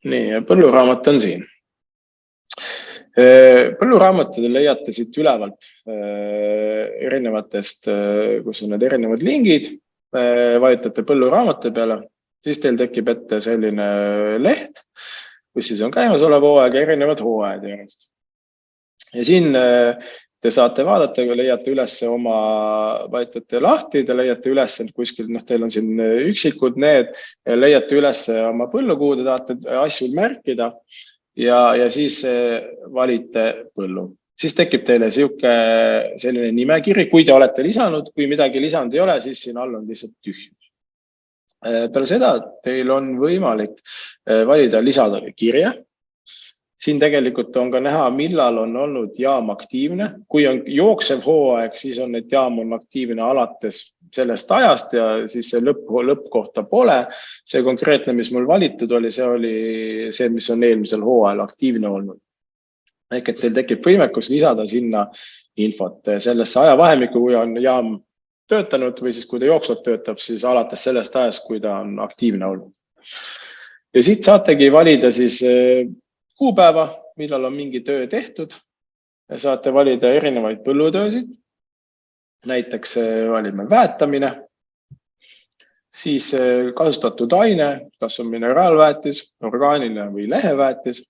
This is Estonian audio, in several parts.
Nii, ja põlluraamat on siin. Põlluraamatud leiate siit ülevalt erinevatest, kus on need erinevad lingid, vajutate põlluraamatu peale, siis teil tekib ette selline leht, kus siis on käimasolev hooaeg ja erinevad hooajad järjest. Ja siin te saate vaadata, kui leiate üles oma, vajutate lahti, te leiate üles kuskil, teil on siin üksikud need, leiate üles oma põllu, kuhu te tahate asju märkida ja siis valite põllu. Siis tekib teile selline nimekiri, kui te olete lisanud, kui midagi lisanud ei ole, siis siin all on lihtsalt tühjus. Peale seda teil on võimalik valida lisada kirja. Siin tegelikult on ka näha, millal on olnud jaam aktiivne. Kui on jooksev hooaeg, siis on need jaam on aktiivne alates sellest ajast ja siis see lõppkohta pole. See konkreetne, mis mul valitud oli see, mis on eelmisel hooajal aktiivne olnud. Ehk et teil tekib võimekus lisada sinna infot sellesse ajavahemikku, kui on jaam töötanud või siis kui ta jooksvalt töötab, siis alates sellest ajast, kui ta on aktiivne olnud. Ja siit saategi valida siis kuupäeva, millal on mingi töö tehtud. Saate valida erinevaid põllutöösid. Näiteks valime väetamine, siis kasutatud aine, kas on mineraalväetis, orgaaniline või leheväetis.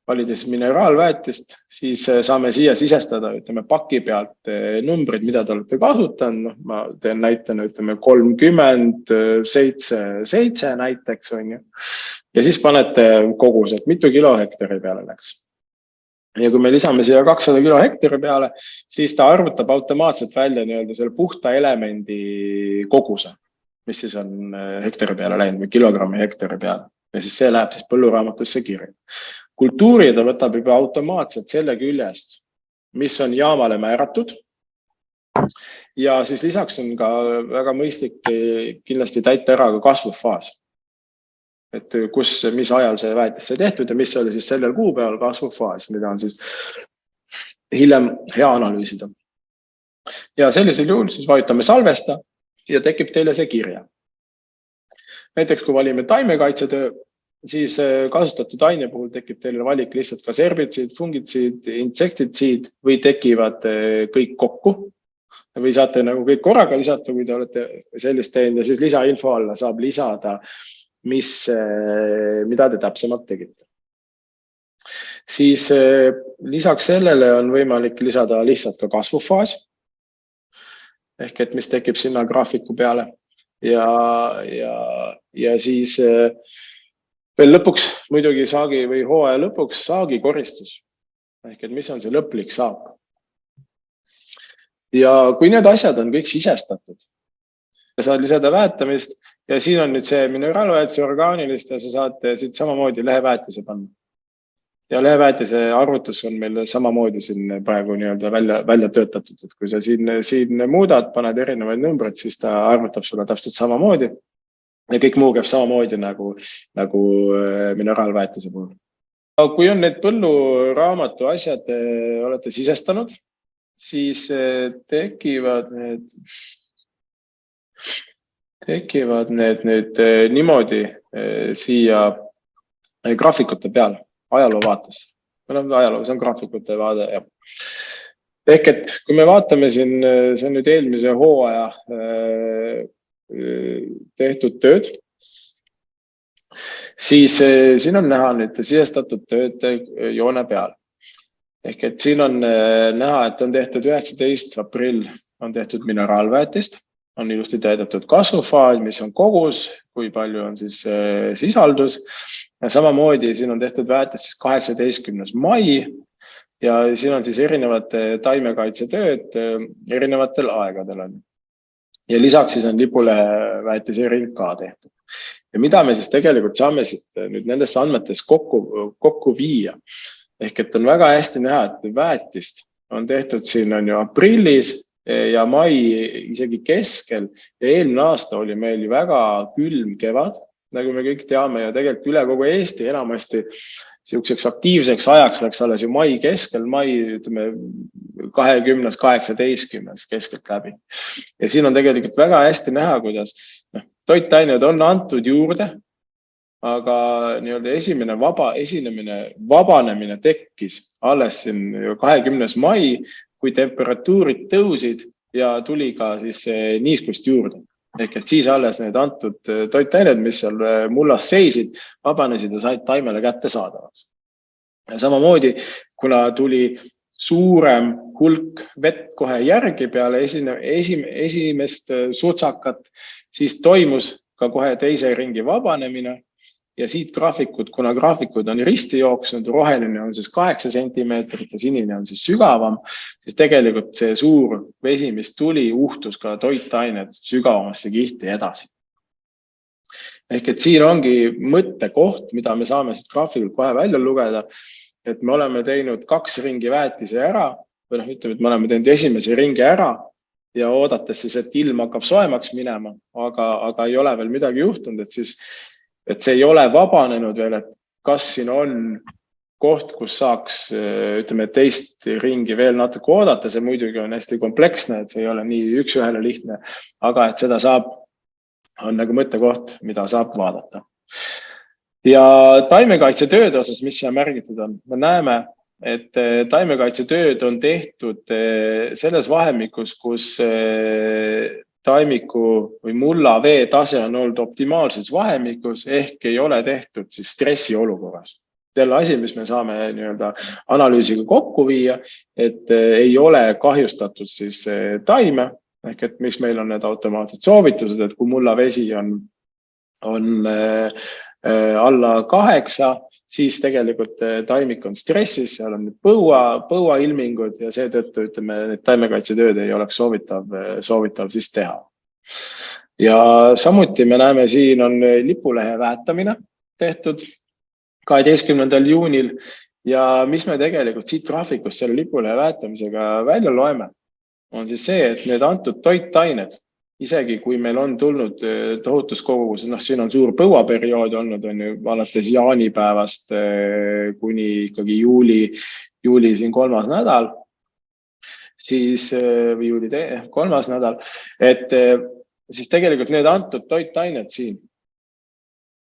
Valides mineraalväetist, siis saame siia sisestada paki pealt numbrid, mida te olete kasutanud. Ma teen näitena 30, 7 näiteks. Ja siis panete kogused, mitu kilo hektari peale läks. Ja kui me lisame siia 200 kilo hektari peale, siis ta arvutab automaatselt välja selle puhta elemendi koguse, mis siis on hektari peale läinud või kilogrammi hektari peale. Ja siis see läheb siis põlluraamatusse kirja. Kultuuri ta võtab juba automaatselt selle küljest, mis on jaamale määratud. Ja siis lisaks on ka väga mõistlik kindlasti täita ära ka kasvufaas. Et mis ajal see väetisse tehtud ja mis oli siis sellel kuupäeval kasvufaas, mida on siis hiljem hea analüüsida. Ja sellisel juhul siis vajutame salvesta ja tekib teile see kirja. Näiteks kui valime taimekaitsetöö, siis kasutatud aine puhul tekib teile valik lihtsalt kas herbitsiid, fungitsiid, insektitsiid või tekivad kõik kokku. Või saate kõik korraga lisata, kui te olete sellist teinud ja siis lisainfo alla saab lisada, mida te täpsemalt tegite. Siis lisaks sellele on võimalik lisada lihtsalt ka kasvufaas, ehk et mis tekib sinna graafiku peale. Ja siis veel lõpuks muidugi saagi või hooaja lõpuks saagi koristus. Ehk et mis on see lõplik saak. Ja kui need asjad on kõik sisestatud, saad lisada väetamist ja siin on nüüd see mineraalväetise orgaanilist ja sa saate siit samamoodi leheväetise panna. Ja leheväetise arvutus on meil samamoodi siin praegu välja töötatud, et kui sa siin muudad, paned erinevaid numbreid, siis ta arvutab sulle täpselt samamoodi ja kõik muu käib samamoodi nagu mineraalväetise puhul. Kui on need põlluraamatu asjad olete sisestanud, siis tekivad need nüüd niimoodi siia graafikute peale. Ajaloo vaates. See on graafikute vaade. Ja. Ehk et kui me vaatame siin, see on nüüd eelmise hooaja tehtud tööd, siis siin on näha nüüd sisestatud tööd joone peal. Ehk et siin on näha, et on tehtud 19. aprill, on tehtud mineraalväetist, on ilusti täidetud kasvufaas, mis on kogus, kui palju on siis sisaldus. Ja samamoodi siin on tehtud väetis 18. mai ja siin on siis erinevate taimekaitsetööd erinevatel aegadel. Ja lisaks siis on lipuleväetise ring ka tehtud. Ja mida me siis tegelikult saame nüüd nendest andmetest kokku viia? Ehk et on väga hästi näha, et väetist on tehtud siin on ju aprillis ja mai isegi keskel ja eelmine aasta oli meil väga külm kevad. Nagu me kõik teame ja tegelikult üle kogu Eesti enamasti siukseks aktiivseks ajaks läks alles ju mai keskel, mai 20, 18 keskelt läbi. Ja siin on tegelikult väga hästi näha, kuidas toitained on antud juurde, aga nii-öelda esimene vabanemine tekkis alles siin 20. mai, kui temperatuurid tõusid ja tuli ka siis niiskust juurde. Ehk et siis alles need antud toitained, mis seal mullas seisid, vabanesid ja said taimele kätte saadavaks. Ja samamoodi, kuna tuli suurem hulk vett kohe järgi peale esimest sutsakat, siis toimus ka kohe teise ringi vabanemine ja siit graafikud, kuna graafikud on risti jooksnud, roheline on siis 8 sentimeetrit ja sinine on siis sügavam, siis tegelikult see suur vesi, mis tuli, uhtus ka toitained sügavamasse kihti edasi. Ehk et siin ongi mõttekoht, mida me saame siit graafikult kohe välja lugeda, et me oleme teinud 2 ringi väetise ära, või ütleme, et me oleme teinud esimese ringi ära ja oodates siis, et ilm hakkab soemaks minema, aga ei ole veel midagi juhtunud, et see ei ole vabanenud veel, et kas siin on koht, kus saaks, ütleme, teist ringi veel natuke oodata, see muidugi on hästi kompleksne, et see ei ole nii üks-ühele lihtne, aga et seda on nagu mõttekoht, mida saab vaadata. Ja taimekaitsetööd osas, mis siia märgitud on, me näeme, et taimekaitsetööd on tehtud selles vahemikus, kus taimiku või mulla vee tase on olnud optimaalses vahemikus ehk ei ole tehtud siis stressi olukorras. Selle asi, mis me saame nii-öelda analüüsiga kokku viia, et ei ole kahjustatud siis taime, ehk et mis meil on need automaatsed soovitused, et kui mulla vesi on alla 8, siis tegelikult taimik on stressis, seal on põuailmingud ja seetõttu ütleme, et taimekaitsetööd ei oleks soovitav siis teha. Ja samuti me näeme, siin on lipulehe väetamine tehtud 12. juunil ja mis me tegelikult siit graafikust selle lipulehe väetamisega välja loeme, on siis see, et need antud toitained, isegi kui meil on tulnud tohutus kogugus, siin on suur põuaperiood olnud, on ju alates jaanipäevast kuni ikkagi juuli siin 3. nädal, siis või juuli 3. nädal, et siis tegelikult need antud toitained siin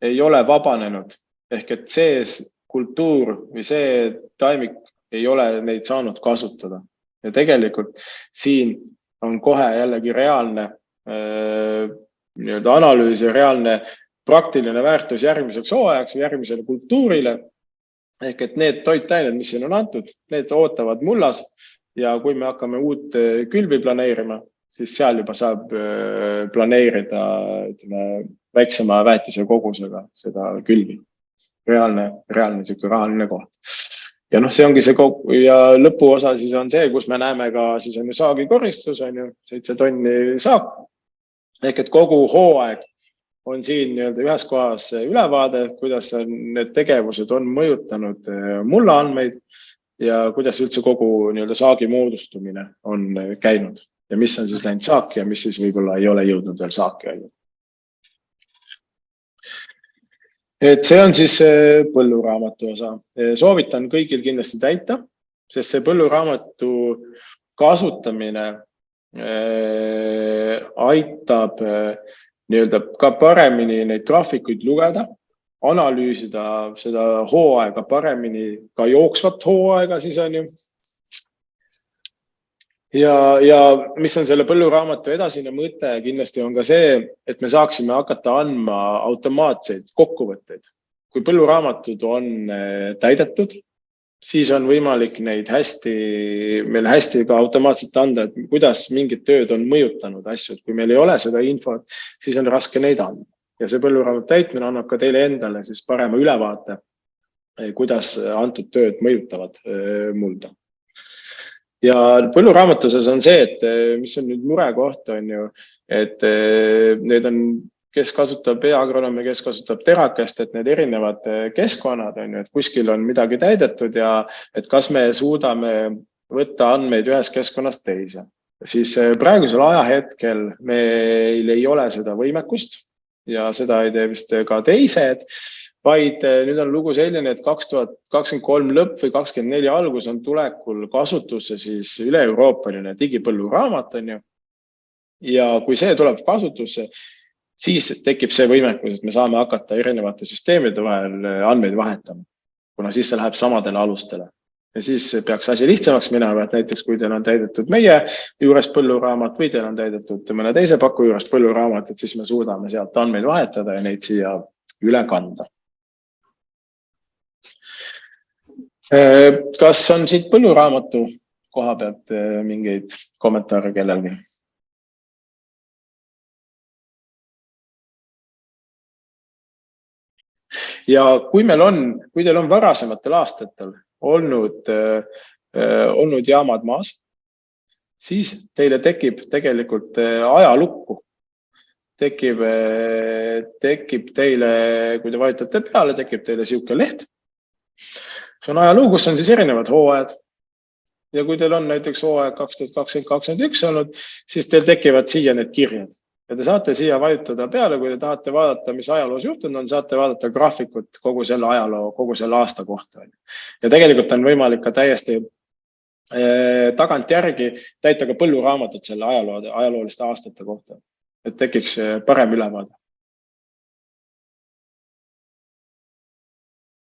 ei ole vabanenud, ehk et see kultuur või see taimik ei ole neid saanud kasutada. Ja tegelikult siin on kohe jällegi reaalne analüüs ja reaalne praktiline väärtus järgmiseks hooajaks või järgmisele kultuurile. Ehk et need toitained, mis siin on antud, need ootavad mullas ja kui me hakkame uut külvi planeerima, siis seal juba saab planeerida väiksema väetise kogusega seda külvi. Reaalne rahaline koht. Ja see ongi see ja lõpuosa siis on see, kus me näeme ka siis on ju saagikoristus, on ju 7 tonni saak. Ehk et kogu hooaeg on siin ühes kohas ülevaade, kuidas need tegevused on mõjutanud mulla andmeid ja kuidas üldse kogu saagi moodustumine on käinud ja mis on siis läinud saaki ja mis siis võib-olla ei ole jõudnud veel saaki. Et see on siis põlluraamatu osa. Soovitan kõigil kindlasti täita, sest see põlluraamatu kasutamine aitab ka paremini neid graafikuid lugeda, analüüsida seda hooaega paremini, ka jooksvat hooaega siis on ju. Ja mis on selle põlluraamatu edasine mõte, kindlasti on ka see, et me saaksime hakata andma automaatseid kokkuvõtteid. Kui põlluraamatud on täidetud, siis on võimalik neid meil hästi ka automaatselt anda, et kuidas mingid tööd on mõjutanud asju. Kui meil ei ole seda infot, siis on raske neid anda. Ja see põlluraamat täitmine annab ka teile endale siis parema ülevaate, kuidas antud tööd mõjutavad mulda. Ja põlluraamatuses on see, et mis on nüüd murekoht on ju, et need on, kes kasutab e-agronoomi, kes kasutab terakest, et need erinevad keskkonnad on ju, et kuskil on midagi täidetud ja et kas me suudame võtta andmeid ühest keskkonnast teise. Siis praegusel ajahetkel meil ei ole seda võimekust ja seda ei tee vist ka teised, vaid nüüd on lugu selline, et 2023 lõpp või 2024 algus on tulekul kasutusse siis üle-euroopaline digipõlluraamat on ju. Ja kui see tuleb kasutusse, siis tekib see võimekus, et me saame hakata erinevate süsteemide vahel andmeid vahetama, kuna siis see läheb samadele alustele. Ja siis peaks asi lihtsamaks minema, et näiteks kui teil on täidetud meie juures põlluraamat või teil on täidetud mõne teise paku juures põlluraamat, et siis me suudame sealt andmeid vahetada ja neid siia üle kanda. Kas on siit põlluraamatu koha pealt mingeid kommentaare kellelgi? Ja kui teil on varasematel aastatel olnud jaamad maas, siis teile tekib tegelikult ajalukku. Tekib teile, kui te vajutate peale, tekib teile siuke leht. See on ajaluu, kus on siis erinevad hooajad. Ja kui teil on näiteks hooaeg 2020-2021 olnud, siis teil tekivad siia need kirjad. Ja te saate siia vajutada peale, kui te tahate vaadata, mis ajaloos juhtunud on, saate vaadata graafikut kogu selle ajaloo, kogu selle aasta kohta. Ja tegelikult on võimalik ka täiesti tagantjärgi täita ka põlluraamatut selle ajalooliste aastate kohta, et tekiks parem ülevaade.